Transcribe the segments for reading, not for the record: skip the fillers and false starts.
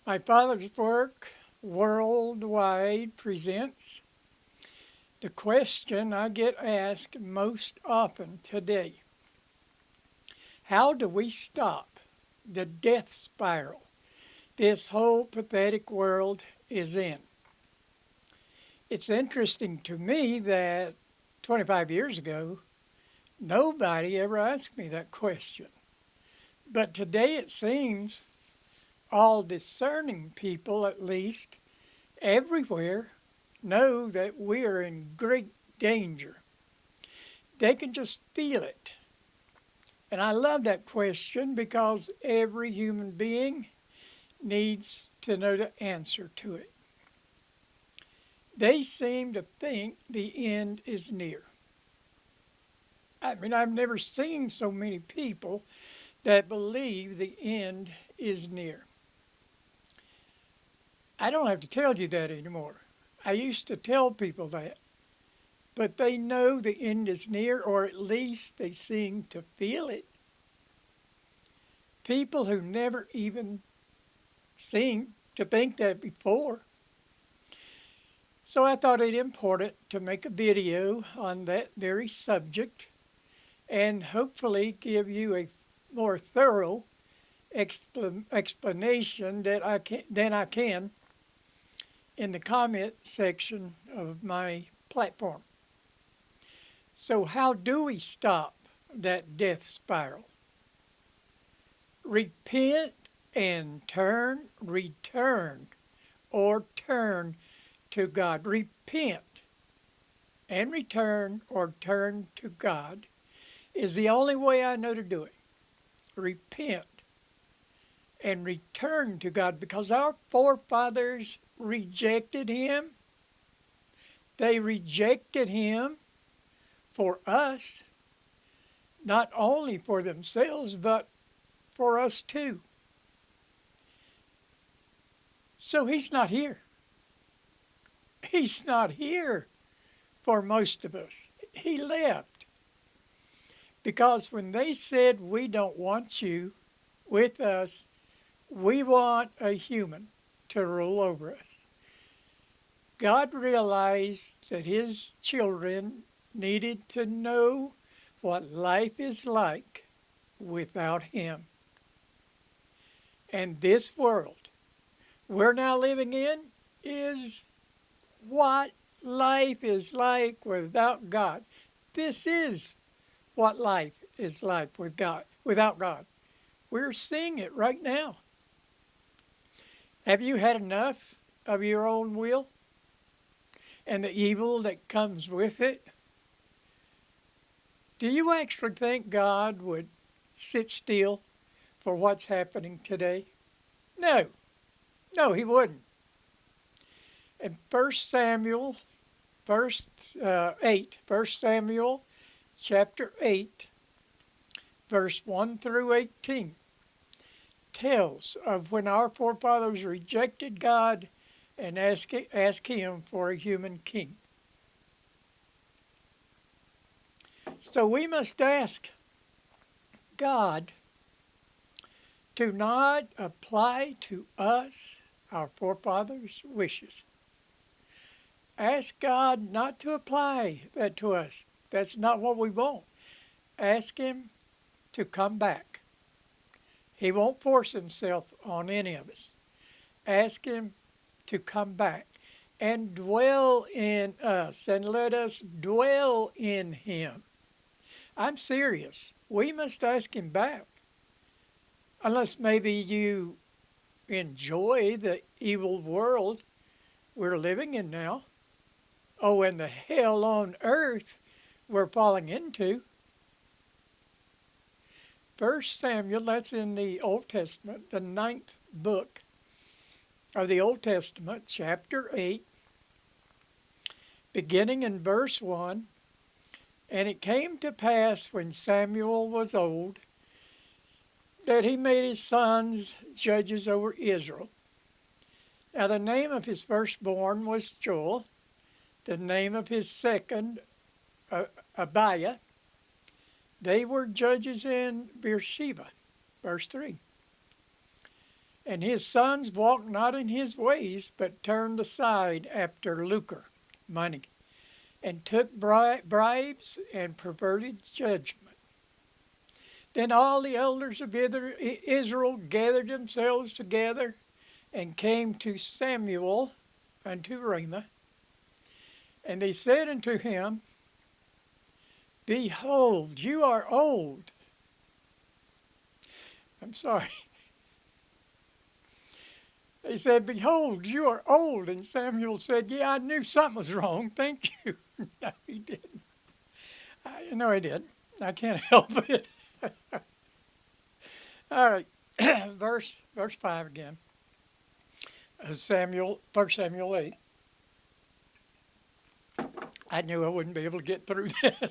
My father's work worldwide presents the question I get asked most often today. How do we stop the death spiral this whole pathetic world is in? It's interesting to me that 25 years ago, nobody ever asked me that question. But today it seems all discerning people, at least, everywhere know that we are in great danger. They can just feel it. And I love that question because every human being needs to know the answer to it. They seem to think the end is near. I've never seen so many people that believe the end is near. I don't have to tell you that anymore. I used to tell people that, but they know the end is near, or at least they seem to feel it. People who never even seemed to think that before. So I thought it important to make a video on that very subject and hopefully give you a more thorough explanation than I can in the comment section of my platform. So how do we stop that death spiral? Repent and return, or turn to God. Repent and return or turn to God is the only way I know to do it. Repent and return to God because our forefathers rejected Him. They rejected Him for us, not only for themselves, but for us too. So He's not here. He's not here for most of us. He left. Because when they said, we don't want you with us, we want a human to rule over us. God realized that His children needed to know what life is like without Him. And this world we're now living in is what life is like without God. This is what life is like without God. We're seeing it right now. Have you had enough of your own will and the evil that comes with it? Do you actually think God would sit still for what's happening today? No. No, He wouldn't. In 1 Samuel chapter 8, verse 1 through 18, tells of when our forefathers rejected God and asked Him for a human king. So we must ask God to not apply to us our forefathers' wishes. Ask God not to apply that to us. That's not what we want. Ask Him to come back. He won't force Himself on any of us. Ask Him to come back and dwell in us and let us dwell in Him. I'm serious. We must ask Him back. Unless maybe you enjoy the evil world we're living in now. Oh, and the hell on earth we're falling into. 1 Samuel, that's in the Old Testament, the 9th book of the Old Testament, chapter 8, beginning in verse 1. And it came to pass when Samuel was old that he made his sons judges over Israel. Now the name of his firstborn was Joel, the name of his second, Abiah. They were judges in Beersheba, verse 3. And his sons walked not in his ways, but turned aside after lucre, money, and took bribes and perverted judgment. Then all the elders of Israel gathered themselves together and came to Samuel unto Ramah. And they said unto him, Behold, you are old. I'm sorry. They said, Behold, you are old. And Samuel said, Yeah, I knew something was wrong. Thank you. No, he didn't. No, he didn't. I can't help it. All right. verse 5 again. Samuel, 1 Samuel 8. I knew I wouldn't be able to get through that.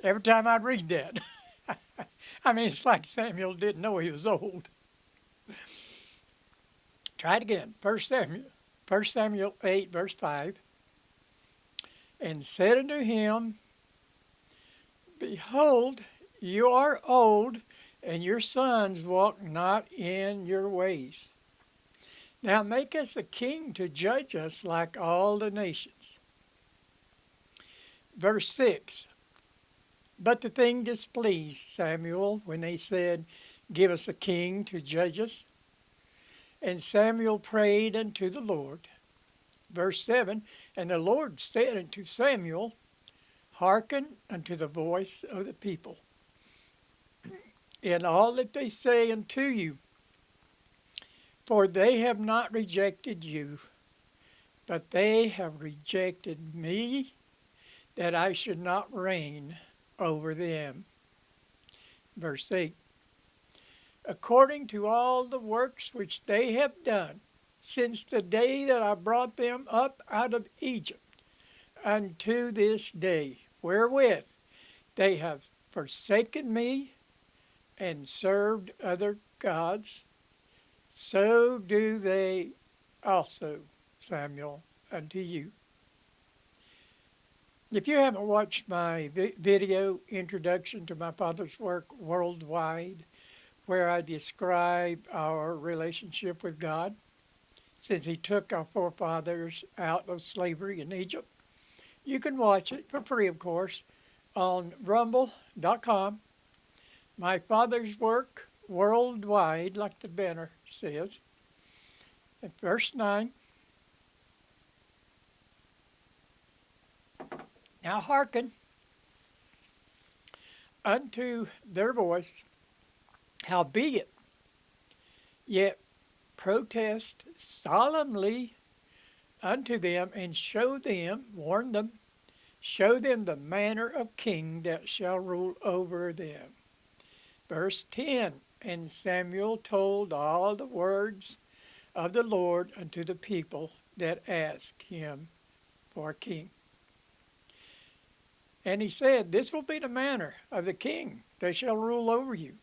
Every time I'd read that. I mean, it's like Samuel didn't know he was old. Try it again. 1 Samuel 8, verse 5. And said unto him, Behold, you are old, and your sons walk not in your ways. Now make us a king to judge us like all the nations. Verse 6. But the thing displeased Samuel when they said, Give us a king to judge us. And Samuel prayed unto the Lord. Verse 7. And the Lord said unto Samuel, Hearken unto the voice of the people, in all that they say unto you. For they have not rejected you, but they have rejected me, that I should not reign over them. Verse 8. According to all the works which they have done, since the day that I brought them up out of Egypt, unto this day, wherewith they have forsaken me and served other gods, so do they also, Samuel, unto you. If you haven't watched my video introduction to my Father's Work Worldwide, where I describe our relationship with God since he took our forefathers out of slavery in Egypt, you can watch it for free, of course, on rumble.com. My Father's Work Worldwide, like the banner says. And verse 9. Now hearken unto their voice, howbeit, yet protest solemnly unto them, and show them, warn them, show them the manner of king that shall rule over them. Verse 10, and Samuel told all the words of the Lord unto the people that asked him for a king. And he said, This will be the manner of the king that shall rule over you.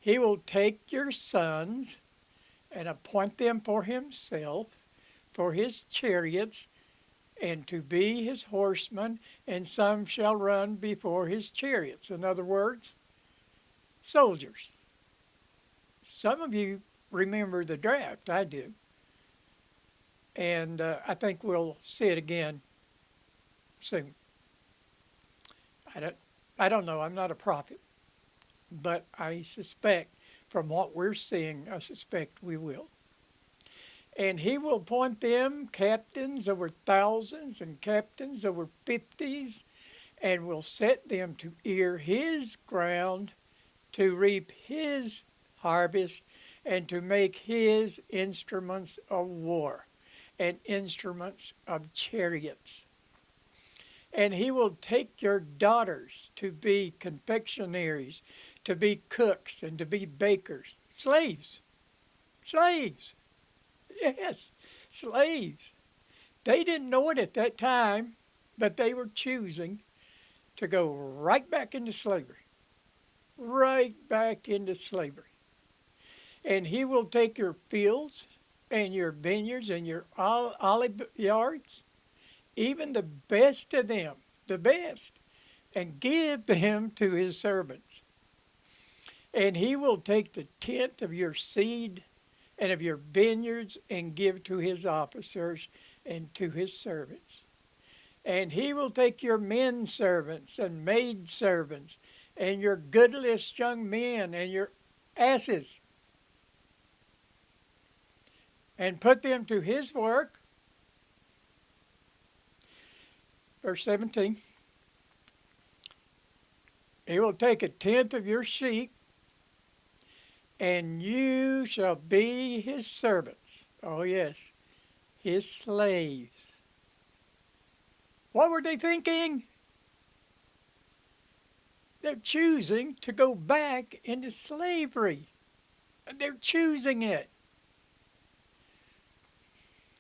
He will take your sons and appoint them for himself, for his chariots, and to be his horsemen, and some shall run before his chariots. In other words, soldiers. Some of you remember the draft, I do. And I think we'll see it again soon. I don't know, I'm not a prophet, but I suspect from what we're seeing, I suspect we will. And he will appoint them captains over thousands and captains over 50s, and will set them to ear his ground, to reap his harvest, and to make his instruments of war and instruments of chariots. And he will take your daughters to be confectionaries, to be cooks, and to be bakers. Slaves. Slaves. Yes, slaves. They didn't know it at that time, but they were choosing to go right back into slavery. Right back into slavery. And he will take your fields and your vineyards and your olive yards, even the best of them, the best, and give them to his servants. And he will take the tenth of your seed and of your vineyards and give to his officers and to his servants. And he will take your men servants and maid servants and your goodliest young men and your asses and put them to his work. Verse 17. He will take a tenth of your sheep, and you shall be his servants. Oh, yes, his slaves. What were they thinking? They're choosing to go back into slavery. They're choosing it.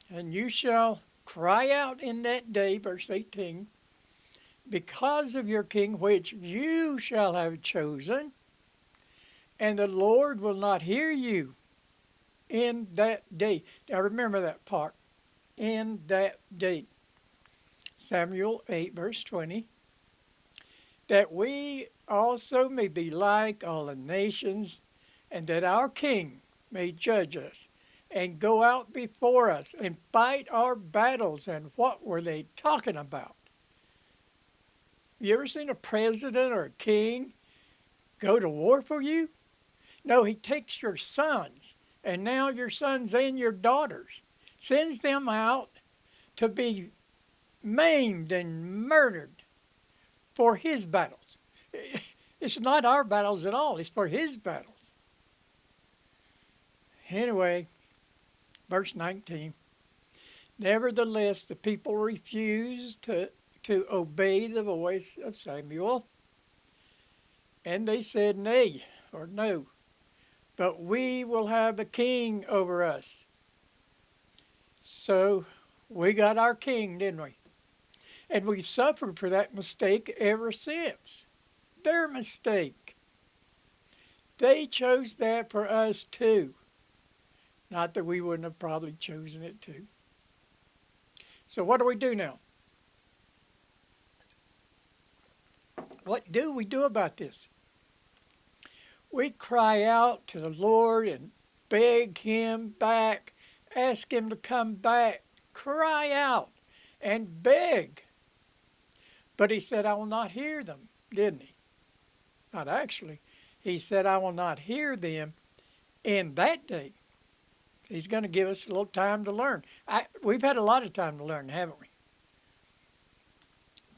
And you shall cry out in that day, verse 18, because of your king which you shall have chosen, and the Lord will not hear you in that day. Now remember that part, in that day. Samuel 8, verse 20, that we also may be like all the nations, and that our king may judge us, and go out before us, and fight our battles. And what were they talking about? You ever seen a president or a king go to war for you? No, he takes your sons, and now your sons and your daughters, sends them out to be maimed and murdered for his battles. It's not our battles at all, it's for his battles. Anyway, verse 19, nevertheless the people refused to obey the voice of Samuel, and they said nay, or no, but we will have a king over us. So we got our king, didn't we? And we've suffered for that mistake ever since. Their mistake. They chose that for us too. Not that we wouldn't have probably chosen it too. So what do we do now? What do we do about this? We cry out to the Lord and beg him back, ask him to come back, cry out and beg. But he said, I will not hear them, didn't he? Not actually. He said, I will not hear them in that day. He's going to give us a little time to learn. We've had a lot of time to learn, haven't we?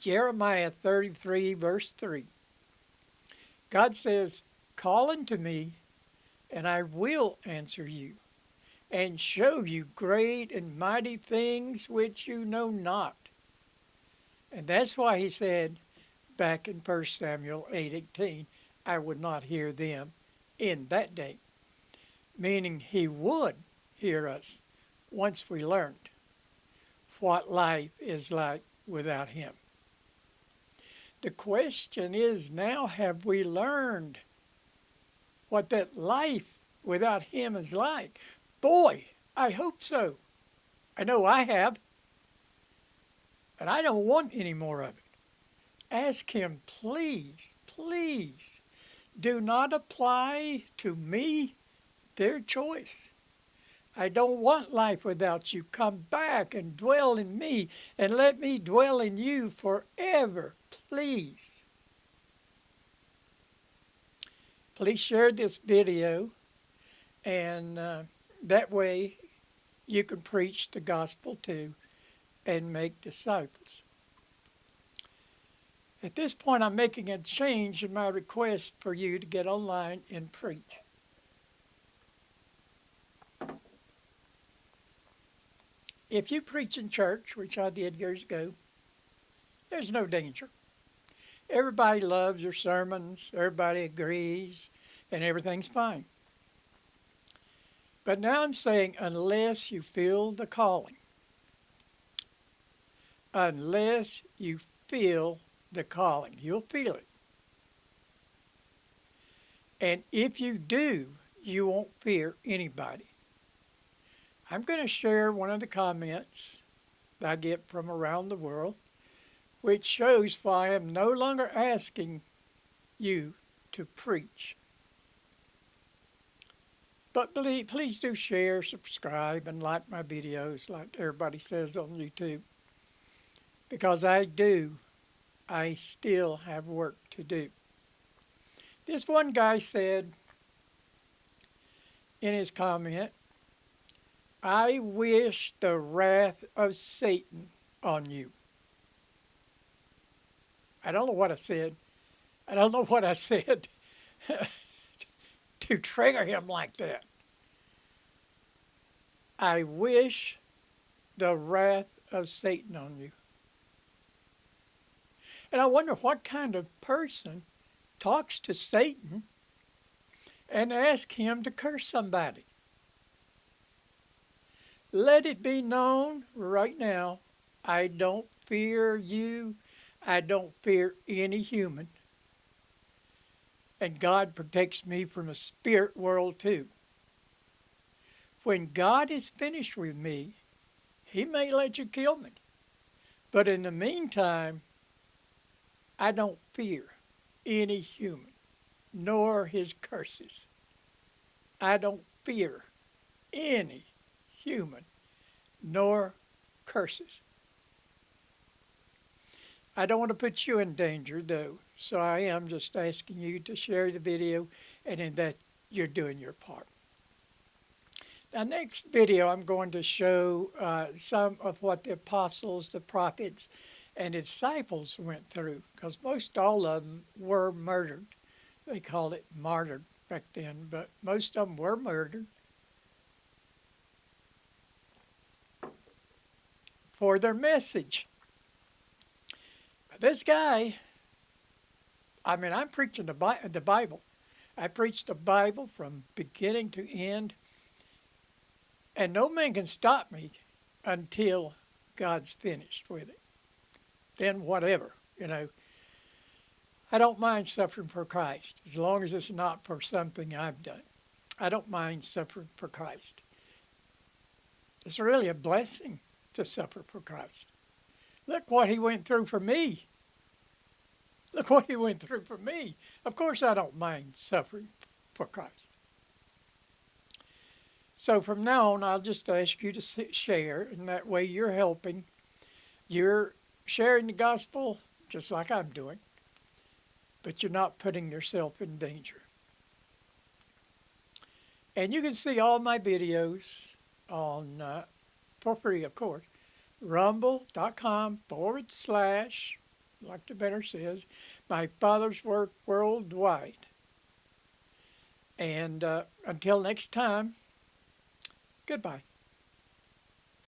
Jeremiah 33, verse 3. God says, call unto me, and I will answer you, and show you great and mighty things which you know not. And that's why he said back in 1 Samuel 8:18, I would not hear them in that day. Meaning he would hear us once we learned what life is like without him. The question is now, have we learned what that life without him is like? Boy, I hope so. I know I have. And I don't want any more of it. Ask him, please, please, do not apply to me their choice. I don't want life without you. Come back and dwell in me, and let me dwell in you forever, please. Please share this video, and that way you can preach the gospel too and make disciples. At this point, I'm making a change in my request for you to get online and preach. If you preach in church, which I did years ago, there's no danger. Everybody loves your sermons, everybody agrees, and everything's fine. But now I'm saying, unless you feel the calling, unless you feel the calling, you'll feel it. And if you do, you won't fear anybody. I'm going to share one of the comments that I get from around the world, which shows why I'm no longer asking you to preach. But please do share, subscribe, and like my videos like everybody says on YouTube. Because I still have work to do. This one guy said in his comment, I wish the wrath of Satan on you. I don't know what I said. I don't know what I said to trigger him like that. I wish the wrath of Satan on you. And I wonder what kind of person talks to Satan and asks him to curse somebody. Let it be known right now, I don't fear you. I don't fear any human. And God protects me from the spirit world too. When God is finished with me, He may let you kill me. But in the meantime, I don't fear any human, nor his curses. I don't fear any human, nor curses. I don't want to put you in danger, though, so I am just asking you to share the video, and in that, you're doing your part. Now, next video, I'm going to show some of what the apostles, the prophets, and the disciples went through, because most all of them were murdered. They called it martyred back then, but most of them were murdered for their message. But this guy, I'm preaching the Bible. I preach the Bible from beginning to end, and no man can stop me until God's finished with it. Then whatever, I don't mind suffering for Christ, as long as it's not for something I've done. I don't mind suffering for Christ. It's really a blessing to suffer for Christ. Look what He went through for me. Look what He went through for me. Of course I don't mind suffering for Christ. So from now on, I'll just ask you to share, and that way you're helping. You're sharing the gospel just like I'm doing, but you're not putting yourself in danger. And you can see all my videos on, for free, of course, rumble.com/, like the banner says, My Father's Work Worldwide. And until next time, goodbye.